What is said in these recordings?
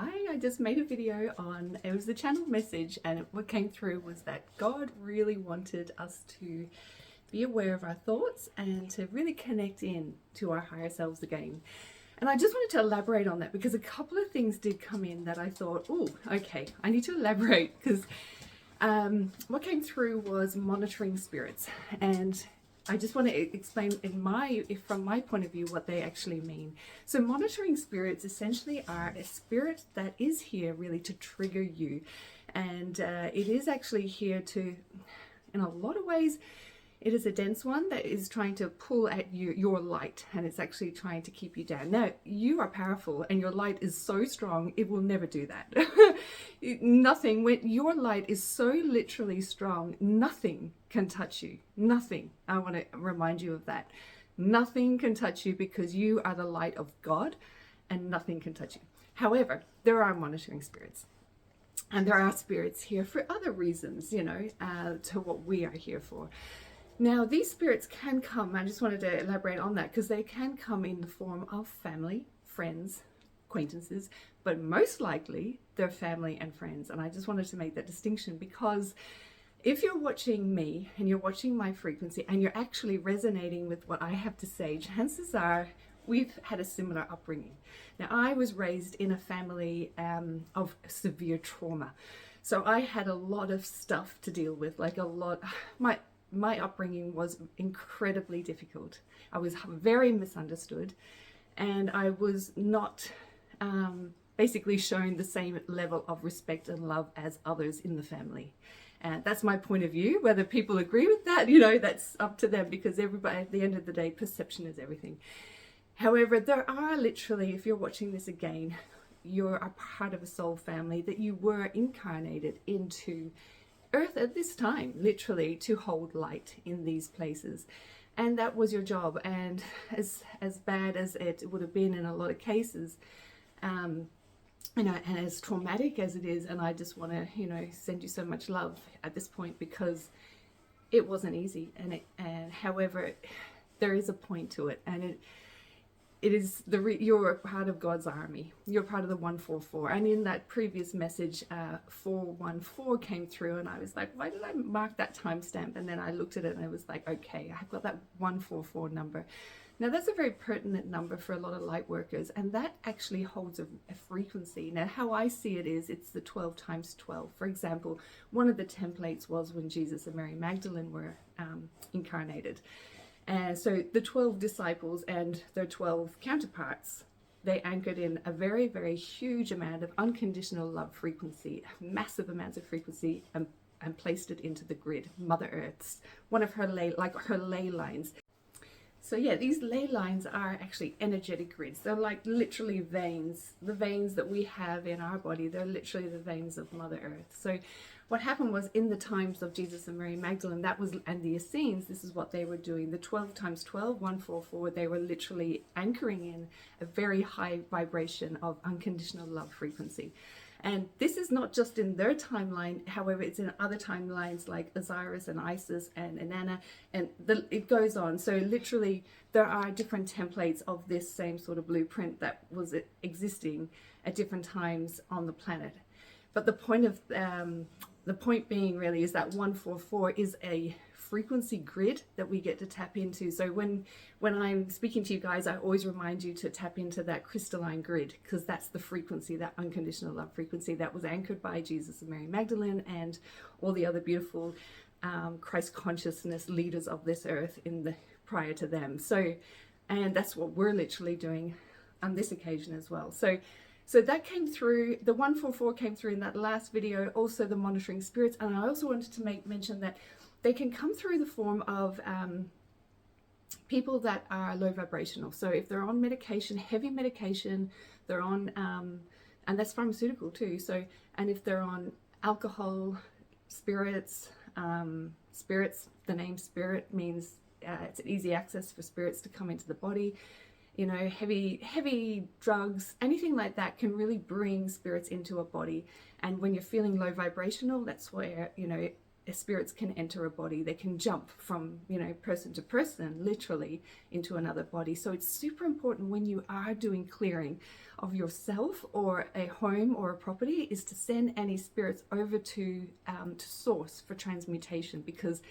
Hi, I just made a video on, it was the channel message, and what came through was that God really wanted us to be aware of our thoughts and to really connect in to our higher selves again. And I just wanted to elaborate on that because a couple of things did come in that I thought, oh, okay, I need to elaborate, because what came through was monitoring spirits. And I just want to explain from my point of view what they actually mean. So monitoring spirits essentially are a spirit that is here really to trigger you. And it is actually here to, in a lot of ways, it is a dense one that is trying to pull at your light, and it's actually trying to keep you down. Now, you are powerful and your light is so strong, it will never do that. Nothing, when your light is so literally strong, nothing can touch you. Nothing. I want to remind you of that. Nothing can touch you because you are the light of God, and nothing can touch you. However, there are monitoring spirits. And there are spirits here for other reasons, to what we are here for. Now, these spirits can come, I just wanted to elaborate on that, because they can come in the form of family, friends, acquaintances, but most likely they're family and friends. And I just wanted to make that distinction, because if you're watching me and you're watching my frequency and you're actually resonating with what I have to say, chances are we've had a similar upbringing. Now, I was raised in a family of severe trauma. So I had a lot of stuff to deal with, my upbringing was incredibly difficult. I was very misunderstood, and I was not basically shown the same level of respect and love as others in the family. And that's my point of view. Whether people agree with that, that's up to them, because everybody, at the end of the day, perception is everything. However, there are literally, if you're watching this again, you're a part of a soul family that you were incarnated into Earth at this time, literally, to hold light in these places. And that was your job. And as bad as it would have been in a lot of cases, and as traumatic as it is, and I just want to, send you so much love at this point, because it wasn't easy. And however, there is a point to it, and it is you're a part of God's army. You're part of the 144. And in that previous message, 414 came through, and I was like, why did I mark that timestamp? And then I looked at it and I was like, okay, I've got that 144 number. Now, that's a very pertinent number for a lot of light workers, and that actually holds a frequency. Now, how I see it is, it's the 12 times 12. For example, one of the templates was when Jesus and Mary Magdalene were incarnated. And so the 12 disciples and their 12 counterparts, they anchored in a very, very huge amount of unconditional love frequency, massive amounts of frequency, and placed it into the grid, Mother Earth's, one of her ley lines. So yeah, these ley lines are actually energetic grids. They're like literally veins. The veins that we have in our body, they're literally the veins of Mother Earth. So what happened was, in the times of Jesus and Mary Magdalene, and the Essenes, this is what they were doing. The 12 times 12, 144, they were literally anchoring in a very high vibration of unconditional love frequency. And this is not just in their timeline, however, it's in other timelines like Osiris and Isis and Inanna, and it goes on. So literally, there are different templates of this same sort of blueprint that was existing at different times on the planet. But the point being really is that 144 is a frequency grid that we get to tap into. So when I'm speaking to you guys, I always remind you to tap into that crystalline grid, because that's the frequency, that unconditional love frequency that was anchored by Jesus and Mary Magdalene and all the other beautiful Christ consciousness leaders of this earth prior to them. So, and that's what we're literally doing on this occasion as well. So that came through, the 144 came through in that last video, also the monitoring spirits. And I also wanted to make mention that they can come through the form of people that are low vibrational. So if they're on medication, heavy medication, they're on, and that's pharmaceutical too. So, and if they're on alcohol, spirits, the name spirit means it's an easy access for spirits to come into the body. Heavy drugs, anything like that can really bring spirits into a body. And when you're feeling low vibrational, that's where, spirits can enter a body. They can jump from, you know, person to person, literally, into another body. So it's super important when you are doing clearing of yourself or a home or a property, is to send any spirits over to source for transmutation, because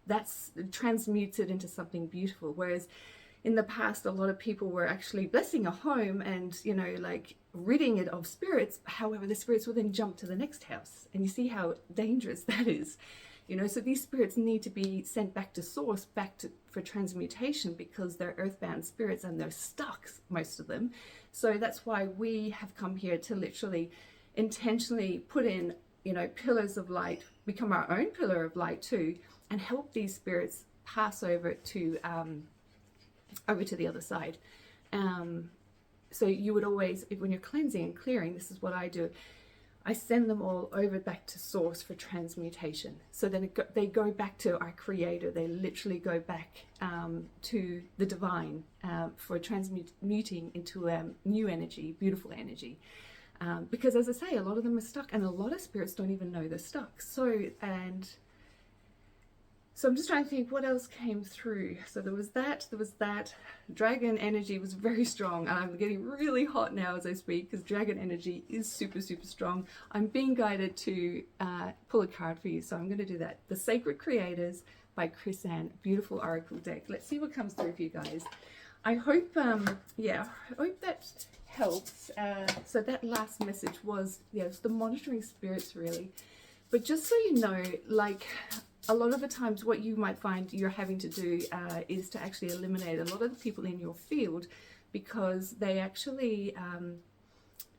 that's transmutes it into something beautiful. Whereas in the past, a lot of people were actually blessing a home and, you know, like ridding it of spirits. However, the spirits will then jump to the next house. And you see how dangerous that is. You know, so these spirits need to be sent back to source, for transmutation, because they're earthbound spirits and they're stuck, most of them. So that's why we have come here to literally intentionally put in, you know, pillars of light, become our own pillar of light too, and help these spirits pass over to the other side. So you would always, when you're cleansing and clearing, this is what I do. I send them all over back to source for transmutation. So then they go back to our creator. They literally go back to the divine for transmuting into new energy, beautiful energy. Because as I say, a lot of them are stuck, and a lot of spirits don't even know they're stuck. So I'm just trying to think what else came through. So there was that. Dragon energy was very strong. I'm getting really hot now as I speak, because dragon energy is super, super strong. I'm being guided to pull a card for you, so I'm going to do that. The Sacred Creators by Chris Ann. Beautiful oracle deck. Let's see what comes through for you guys. I hope, I hope that helps. So that last message was, it's the monitoring spirits, really. But just so you know, like, a lot of the times what you might find you're having to do is to actually eliminate a lot of the people in your field, because they actually,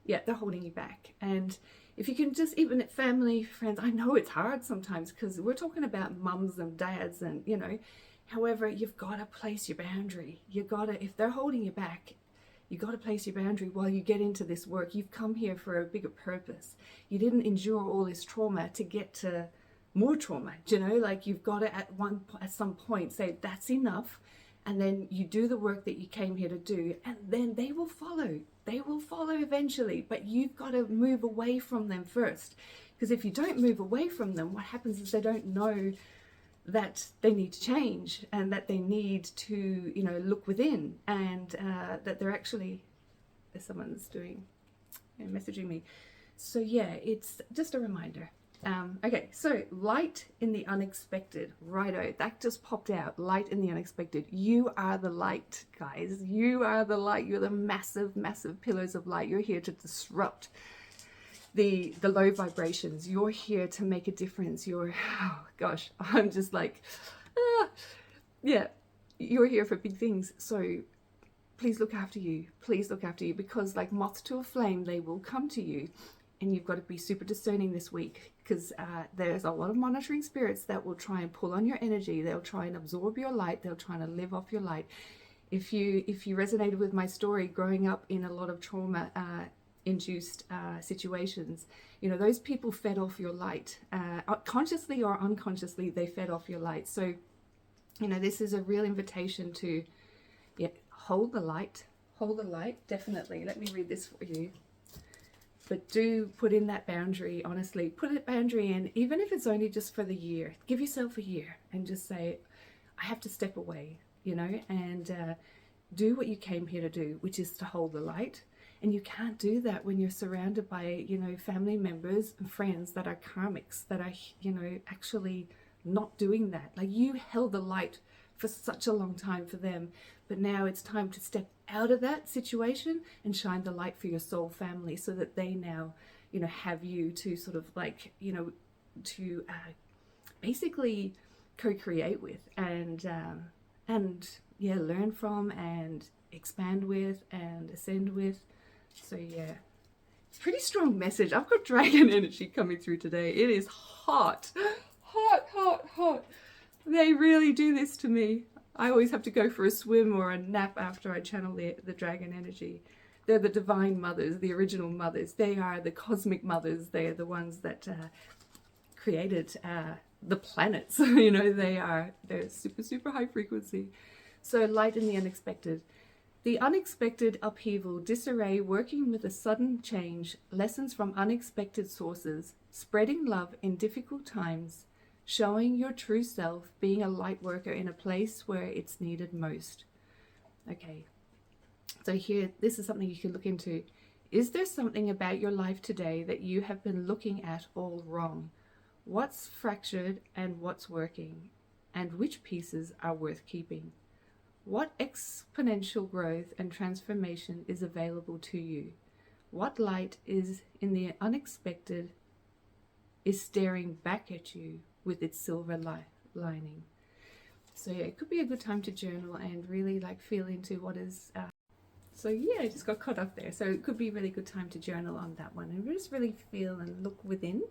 they're holding you back. And if you can just, even at family, friends, I know it's hard sometimes, because we're talking about mums and dads and, you know, however, you've got to place your boundary. You've got to, if they're holding you back, you got to place your boundary while you get into this work. You've come here for a bigger purpose. You didn't endure all this trauma to get to more trauma, you know, like you've got to at some point say that's enough, and then you do the work that you came here to do, and then they will follow eventually. But you've got to move away from them first, because if you don't move away from them, what happens is they don't know that they need to change, and that they need to, you know, look within, and that they're actually, someone's messaging me. So yeah, it's just a reminder. Okay, so light in the unexpected. Righto, that just popped out. Light in the unexpected. You are the light, guys. You are the light. You're the massive, massive pillars of light. You're here to disrupt the low vibrations. You're here to make a difference. Oh gosh, I'm just like, you're here for big things. So please look after you. Please look after you, because like moths to a flame, they will come to you. And you've got to be super discerning this week, because there's a lot of monitoring spirits that will try and pull on your energy. They'll try and absorb your light. They'll try to live off your light. If you resonated with my story, growing up in a lot of trauma induced situations, you know, those people fed off your light. Consciously or unconsciously, they fed off your light. So, you know, this is a real invitation to hold the light. Hold the light, definitely. Let me read this for you. But do put in that boundary, honestly. Put a boundary in, even if it's only just for the year. Give yourself a year and just say, I have to step away, you know, and do what you came here to do, which is to hold the light. And you can't do that when you're surrounded by, you know, family members and friends that are karmics, that are, you know, actually not doing that. Like, you held the light for such a long time for them, but now it's time to step out of that situation and shine the light for your soul family, so that they now, you know, have you to sort of like, you know, to basically co-create with and learn from and expand with and ascend with. So yeah, pretty strong message. I've got dragon energy coming through today. It is hot. They really do this to me. I always have to go for a swim or a nap after I channel the dragon energy. They're the divine mothers, the original mothers. They are the cosmic mothers. They are the ones that created the planets. You know, they're super, super high frequency. So light in the unexpected. The unexpected upheaval, disarray, working with a sudden change, lessons from unexpected sources, spreading love in difficult times, showing your true self, being a light worker in a place where it's needed most. Okay, so here, this is something you can look into. Is there something about your life today that you have been looking at all wrong? What's fractured and what's working? And which pieces are worth keeping? What exponential growth and transformation is available to you? What light is in the unexpected is staring back at you with its silver lining? So yeah, it could be a good time to journal and really like feel into what is so yeah, I just got caught up there. So it could be a really good time to journal on that one and just really feel and look within.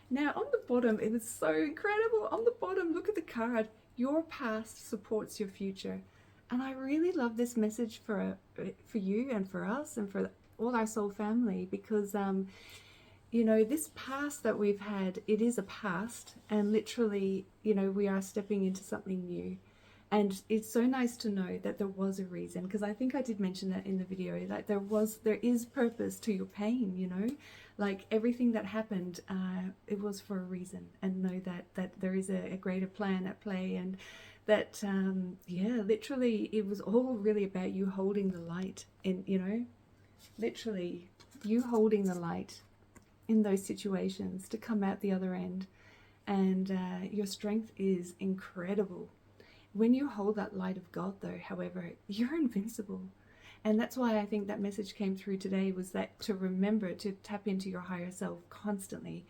Now on the bottom, it was so incredible. On the bottom, look at the card. Your past supports your future. And I really love this message for you and for us and for all our soul family, because you know, this past that we've had, it is a past, and literally, you know, we are stepping into something new. And it's so nice to know that there was a reason, because I think I did mention that in the video, like there is purpose to your pain, you know, like everything that happened, it was for a reason, and know that there is a greater plan at play, and that, yeah, literally it was all really about you holding the light in, you know, literally you holding the light in those situations to come out the other end. And your strength is incredible. When you hold that light of God though, however, you're invincible. And that's why I think that message came through today, was that to remember to tap into your higher self constantly,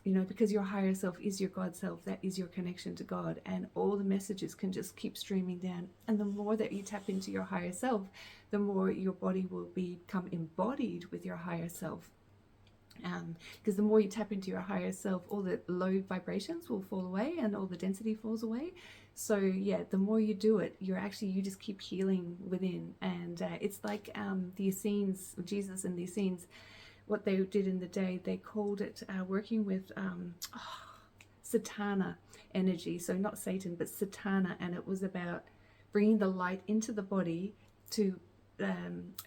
you know, because your higher self is your God self, that is your connection to God, and all the messages can just keep streaming down. And the more that you tap into your higher self, the more your body will become embodied with your higher self. Because the more you tap into your higher self, all the low vibrations will fall away and all the density falls away. So yeah, the more you do it, you just keep healing within. And it's like the Essenes, Jesus and the Essenes, what they did in the day, they called it working with Satana energy. So not Satan, but Satana. And it was about bringing the light into the body to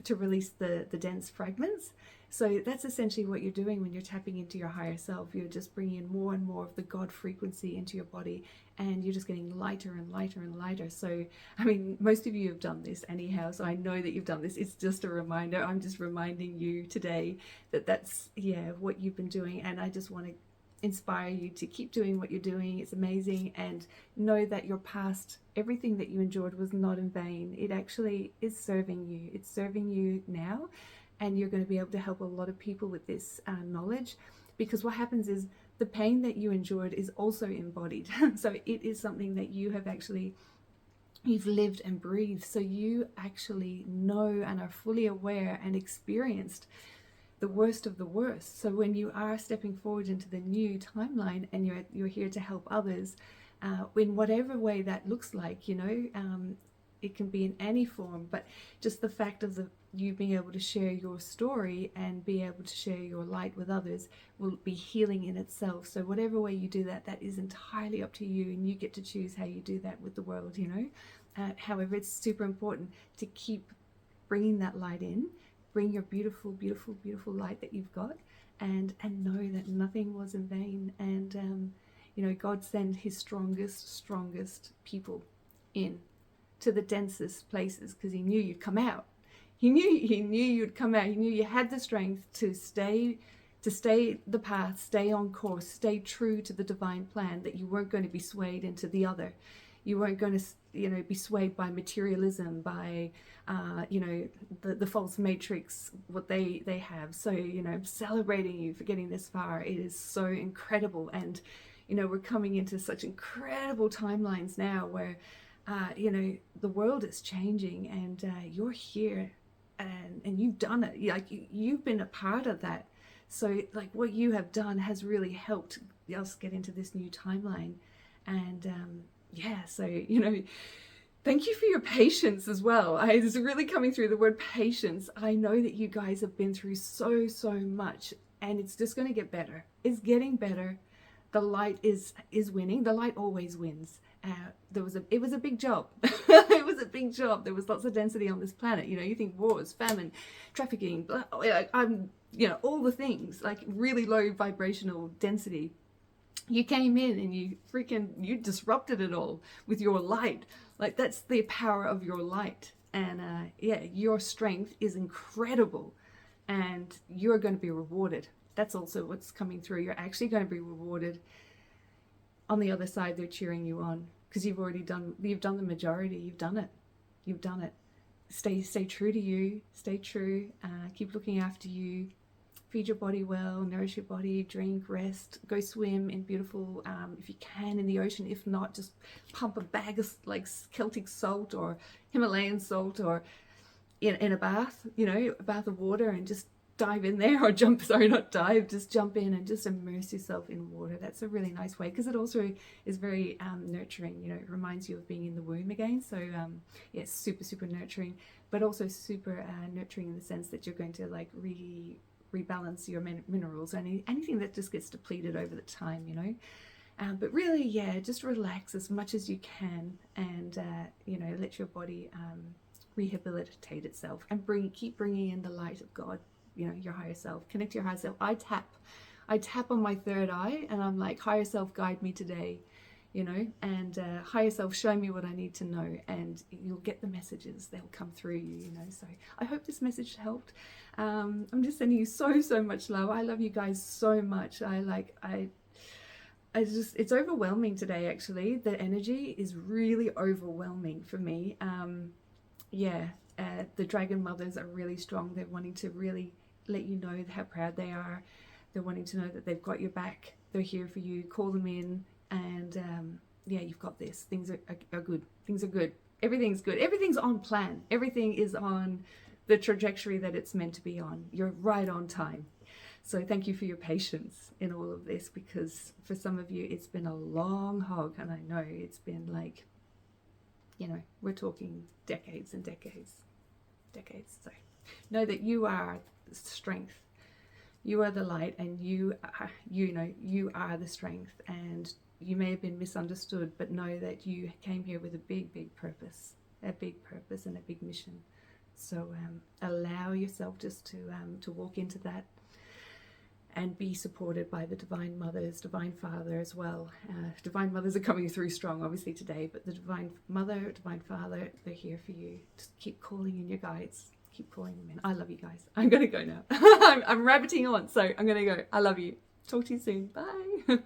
release the dense fragments. So that's essentially what you're doing when you're tapping into your higher self. You're just bringing in more and more of the God frequency into your body, and you're just getting lighter and lighter and lighter. So, I mean, most of you have done this anyhow, so I know that you've done this. It's just a reminder. I'm just reminding you today that that's, yeah, what you've been doing. And I just want to inspire you to keep doing what you're doing. It's amazing. And know that your past, everything that you endured was not in vain. It actually is serving you. It's serving you now. And you're going to be able to help a lot of people with this knowledge, because what happens is the pain that you endured is also embodied. So it is something that you have actually, you've lived and breathed. So you actually know and are fully aware and experienced the worst of the worst. So when you are stepping forward into the new timeline and you're here to help others, in whatever way that looks like, you know, it can be in any form, but just the fact of you being able to share your story and be able to share your light with others will be healing in itself. So whatever way you do that, that is entirely up to you, and you get to choose how you do that with the world, you know. However, it's super important to keep bringing that light in, bring your beautiful, beautiful, beautiful light that you've got, and know that nothing was in vain. And, you know, God sent his strongest people in to the densest places, because he knew you'd come out. He knew you'd come out. He knew you had the strength to stay the path, stay on course, stay true to the divine plan, that you weren't going to be swayed into the other. You weren't going to, you know, be swayed by materialism, by, you know, the false matrix, what they have. So, you know, I'm celebrating you for getting this far. It is so incredible. And, you know, we're coming into such incredible timelines now where, you know, the world is changing, and you're here, and you've done it. Like you've been a part of that. So like what you have done has really helped us get into this new timeline. And yeah, so, you know, thank you for your patience as well. It's really coming through, the word patience. I know that you guys have been through so much, and it's just going to get better. It's getting better. The light is winning. The light always wins. It was a big job. It was a big job. There was lots of density on this planet. You know, you think wars, famine, trafficking, you know, all the things, like really low vibrational density. You came in and you disrupted it all with your light. Like, that's the power of your light. And yeah, your strength is incredible, and you're going to be rewarded. That's also what's coming through. You're actually going to be rewarded. On the other side, they're cheering you on because you've done the majority. You've done it. Stay true to you. Stay true. Keep looking after you. Feed your body well, nourish your body, drink, rest, go swim in beautiful, if you can, in the ocean. If not, just pump a bag of like Celtic salt or Himalayan salt, or in a bath, a bath of water, and just dive in there, or just jump in and just immerse yourself in water. That's a really nice way, because it also is very nurturing. It reminds you of being in the womb again. So yeah, super nurturing, but also super nurturing in the sense that you're going to like rebalance your minerals, anything that just gets depleted over the time, but really, yeah, just relax as much as you can, and let your body rehabilitate itself, and keep bringing in the light of God, your higher self. Connect to your higher self. I tap on my third eye, and I'm like, higher self, guide me today, and higher self, show me what I need to know, and you'll get the messages. They'll come through you, So I hope this message helped. I'm just sending you so much love. I love you guys so much. It's overwhelming today, actually. The energy is really overwhelming for me. The dragon mothers are really strong. They're wanting to really let you know how proud they are. They're wanting to know that they've got your back. They're here for you. Call them in, and you've got this. Things are good. Things are good. Everything's good. Everything's on plan. Everything is on the trajectory that it's meant to be on. You're right on time. So thank you for your patience in all of this, because for some of you it's been a long hog, and I know it's been like, we're talking decades and decades. So know that you are the strength. You are the light, and you are the strength, and you may have been misunderstood, but know that you came here with a big purpose, and a big mission. So allow yourself just to walk into that, and be supported by the Divine Mothers, Divine Father as well. Divine Mothers are coming through strong, obviously, today, but the Divine Mother, Divine Father, they're here for you. Just keep calling in your guides. Keep calling them in. I love you guys. I'm going to go now. I'm rabbiting on, so I'm going to go. I love you. Talk to you soon. Bye.